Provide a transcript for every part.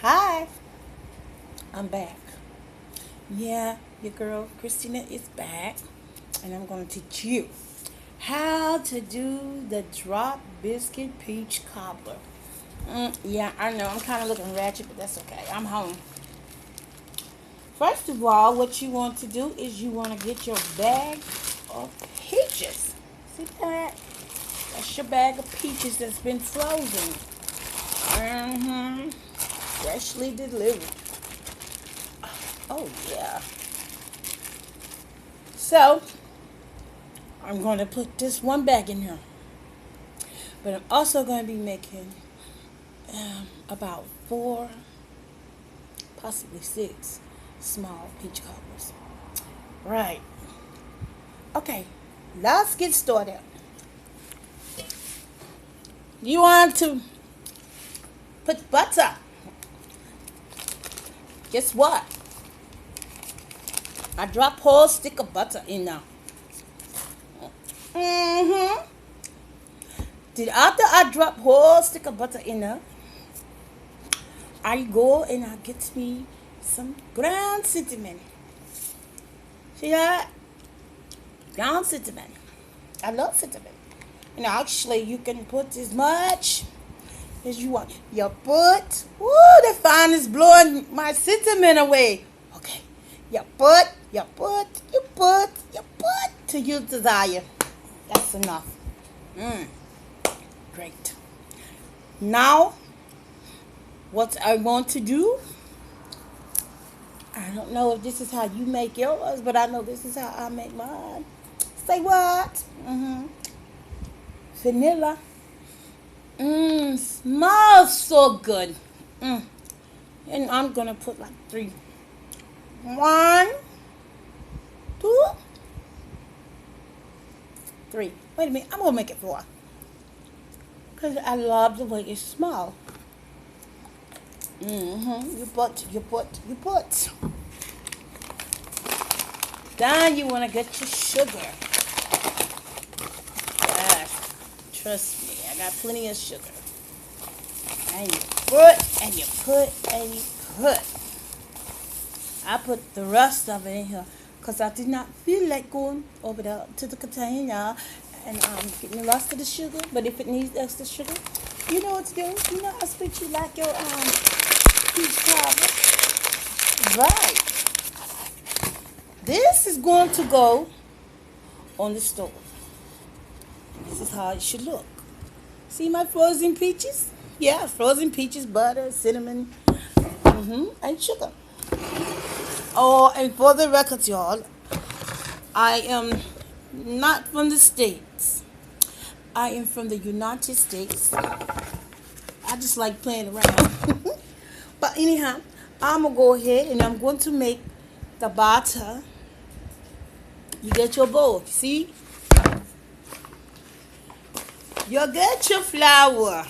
Hi, I'm back. Yeah, your girl Christina is back, and I'm going to teach you how to do the drop biscuit peach cobbler. Yeah, I know I'm kind of looking ratchet, but that's okay. I'm home. First of all, what you want to do is you want to get your bag of peaches. See that? That's your bag of peaches that's been frozen. Freshly delivered. Oh, yeah. So, I'm going to put this one bag in here. But I'm also going to be making about 4, possibly 6 small peach cobblers. Right. Okay, let's get started. You want to put butter. Guess what? I drop whole stick of butter in now. Then after I drop whole stick of butter in there, I go and I get me some ground cinnamon. See that? Ground cinnamon. I love cinnamon. And actually, you can put as much as you want. You put, the fan is blowing my cinnamon away. Okay. You put till you desire. That's enough. Great. Now, what I want to do, I don't know if this is how you make yours, but I know this is how I make mine. Say what? Vanilla. Smells so good. And I'm going to put like 3. 1, 2, 3. Wait a minute. I'm going to make it 4. Because I love the way it smells. You put. Then you want to get your sugar. Yes. Trust me. I got plenty of sugar. And you put. I put the rest of it in here because I did not feel like going over there to the container and getting the rest of the sugar. But if it needs extra sugar, you know what to do. You know how sweet you like your peach cobbler. Right. This is going to go on the stove. This is how it should look. See my frozen peaches? Yeah, frozen peaches, butter, cinnamon, and sugar. Oh, and for the record, y'all, I am not from the States. I am from the United States. I just like playing around. But anyhow, I'm going to go ahead and I'm going to make the batter. You get your bowl, see? You get your flour.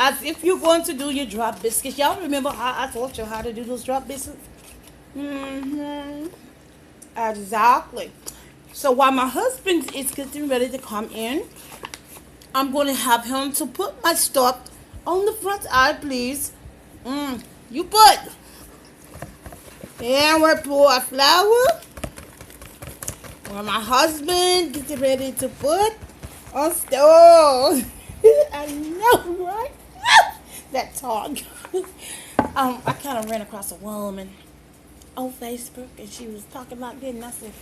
As if you're going to do your drop biscuits. Y'all remember how I taught you how to do those drop biscuits? Exactly. So while my husband is getting ready to come in, I'm going to have him to put my stuff on the front eye, please. You put. And we pour our flour. While my husband gets ready to put on stove. I know, right? That talk. I kind of ran across a woman on Facebook, and she was talking like that, and I said,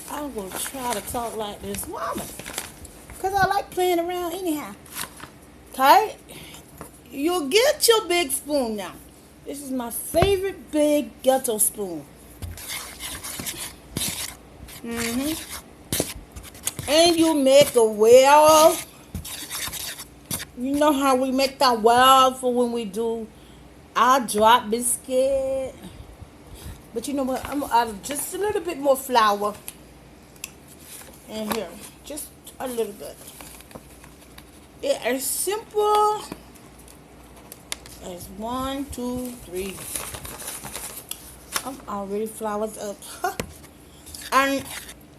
I'm going to try to talk like this woman, because I like playing around anyhow. Okay? You'll get your big spoon now. This is my favorite big ghetto spoon. And you make a well. You know how we make that well for when we do our drop biscuit. But you know what? I'm gonna add just a little bit more flour in here. Just a little bit. It is simple as 1, 2, 3. I'm already floured up. And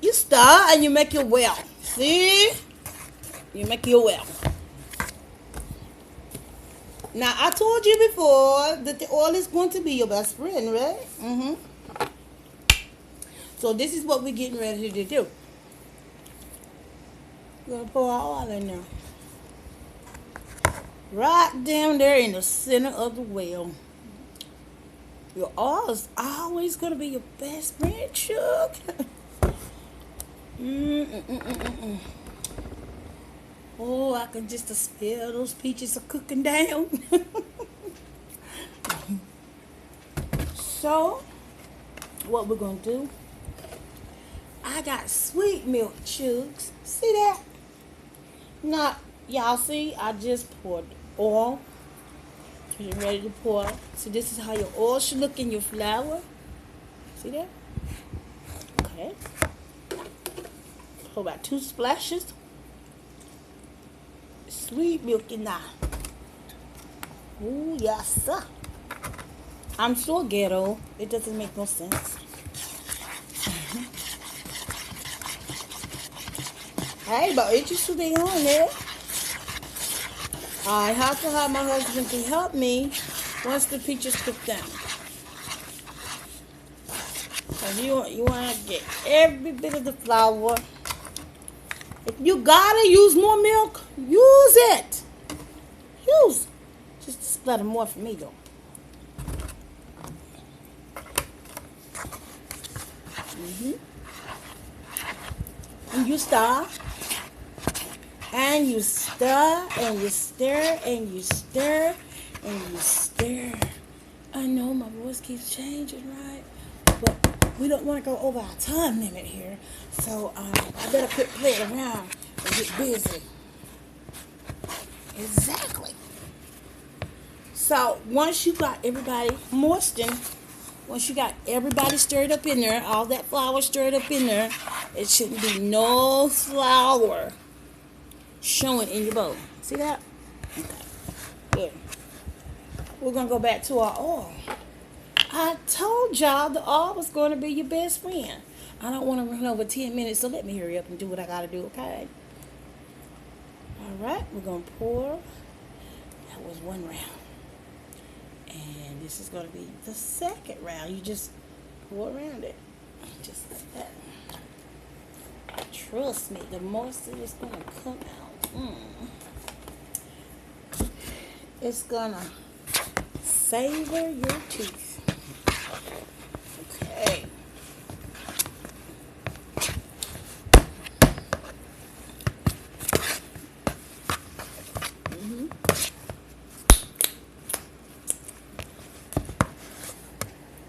you start and you make your well. See? You make your well. Now, I told you before that the oil is going to be your best friend, right? So this is what we're getting ready to do. We're going to pour our oil in there. Right down there in the center of the well. Your oil is always going to be your best friend, Chuck. Oh, I can just smell those peaches are cooking down. So, what we're going to do, I got sweet milk, Chugs. See that? Now, y'all see, I just poured oil. You're ready to pour. So this is how your oil should look in your flour. See that? Okay. Pour about 2 splashes. Sweet milk in there. Ooh, yes, sir. I'm so ghetto. It doesn't make no sense. Hey, but it's just today on there. I have to have my husband to help me once the peaches cook down. Cause you want to get every bit of the flour. If you gotta use more milk, use it. Use. Just a splatter more for me though. And you stir. And you stir, and you stir, and you stir, and you stir. I know my voice keeps changing, right? But we don't want to go over our time limit here. So I better quit playing around and get busy. Exactly. So once you got everybody moistened, once you got everybody stirred up in there, all that flour stirred up in there, it shouldn't be no flour showing in your bowl. See that? Okay. Good. We're going to go back to our oil. I told y'all the oil was going to be your best friend. I don't want to run over 10 minutes, so let me hurry up and do what I got to do, okay? All right. We're going to pour. That was 1 round. And this is going to be the 2nd round. You just pour around it. Just like that. Trust me, the moisture is going to come out. It's gonna savor your teeth. Okay.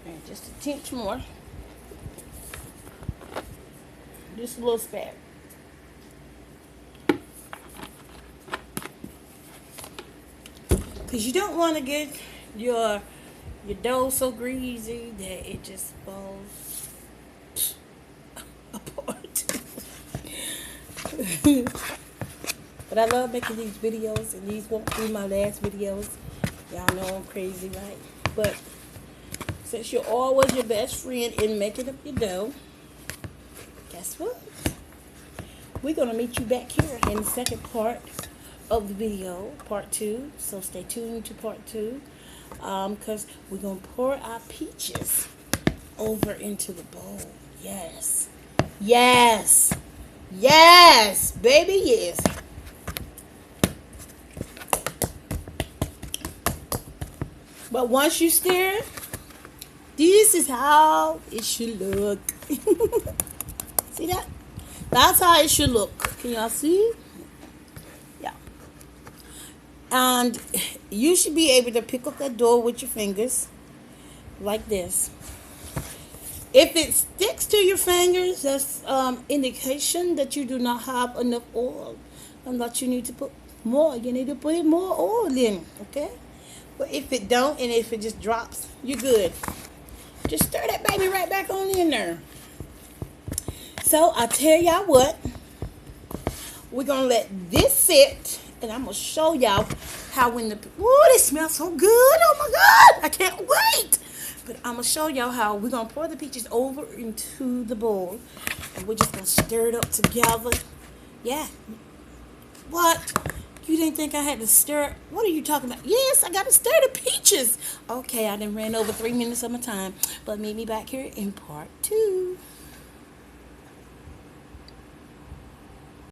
And just a tinge more. Just a little spat. Because you don't want to get your dough so greasy that it just falls apart. But I love making these videos, and these won't be my last videos. Y'all know I'm crazy, right? But since you're always your best friend in making up your dough, guess what? We're going to meet you back here in the 2nd part of the video, part 2. So stay tuned to part 2, because we're going to pour our peaches over into the bowl. Yes. Yes. Yes, baby, yes. But once you stir, this is how it should look. See that? That's how it should look. Can y'all see? Yeah. And you should be able to pick up that dough with your fingers like this. If it sticks to your fingers, that's indication that you do not have enough oil and that you need to put more. You need to put more oil in, okay? But if it don't, and if it just drops, you're good. Just stir that baby right back on in there. So I tell y'all what, we're gonna let this sit, and I'm gonna show y'all how when the it smells so good. Oh my God, I can't wait. But I'm gonna show y'all how we're gonna pour the peaches over into the bowl, and we're just gonna stir it up together. Yeah. What? You didn't think I had to stir? What are you talking about? Yes, I got to stir the peaches. Okay, I done ran over 3 minutes of my time. But meet me back here in part 2.